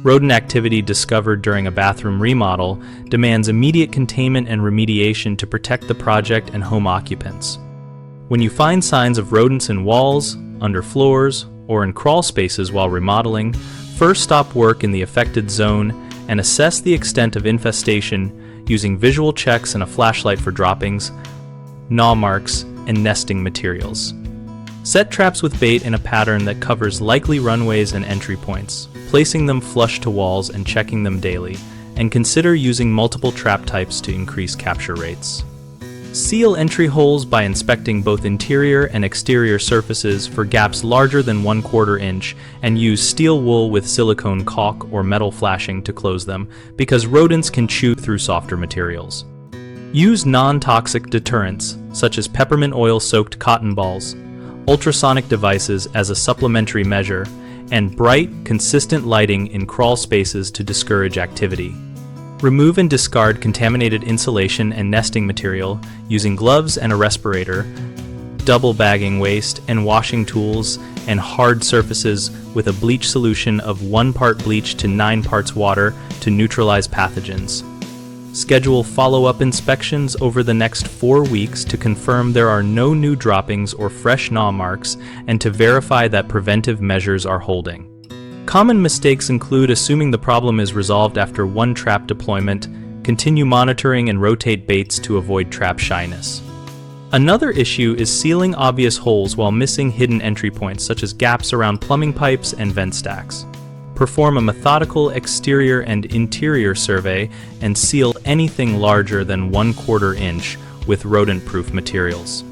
Rodent activity discovered during a bathroom remodel demands immediate containment and remediation to protect the project and home occupants. When you find signs of rodents in walls, under floors, or in crawl spaces while remodeling, first stop work in the affected zone and assess the extent of infestation using visual checks and a flashlight for droppings, gnaw marks, and nesting materials. Set traps with bait in a pattern that covers likely runways and entry points, placing them flush to walls and checking them daily, and consider using multiple trap types to increase capture rates. Seal entry holes by inspecting both interior and exterior surfaces for gaps larger than 1/4 inch, and use steel wool with silicone caulk or metal flashing to close them, because rodents can chew through softer materials. Use non-toxic deterrents, such as peppermint oil-soaked cotton balls, ultrasonic devices as a supplementary measure, and bright, consistent lighting in crawl spaces to discourage activity. Remove and discard contaminated insulation and nesting material using gloves and a respirator, double bagging waste and washing tools and hard surfaces with a bleach solution of 1 part bleach to 9 parts water to neutralize pathogens. Schedule follow-up inspections over the next 4 weeks to confirm there are no new droppings or fresh gnaw marks and to verify that preventive measures are holding. Common mistakes include assuming the problem is resolved after 1 trap deployment, continue monitoring and rotate baits to avoid trap shyness. Another issue is sealing obvious holes while missing hidden entry points such as gaps around plumbing pipes and vent stacks. Perform a methodical exterior and interior survey and seal anything larger than 1/4 inch with rodent-proof materials.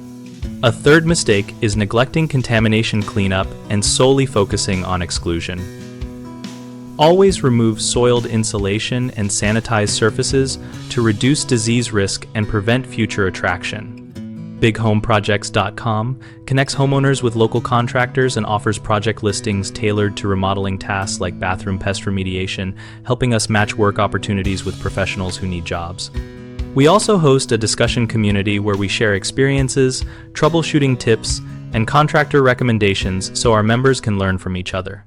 A third mistake is neglecting contamination cleanup and solely focusing on exclusion. Always remove soiled insulation and sanitize surfaces to reduce disease risk and prevent future attraction. BigHomeProjects.com connects homeowners with local contractors and offers project listings tailored to remodeling tasks like bathroom pest remediation, helping us match work opportunities with professionals who need jobs. We also host a discussion community where we share experiences, troubleshooting tips, and contractor recommendations so our members can learn from each other.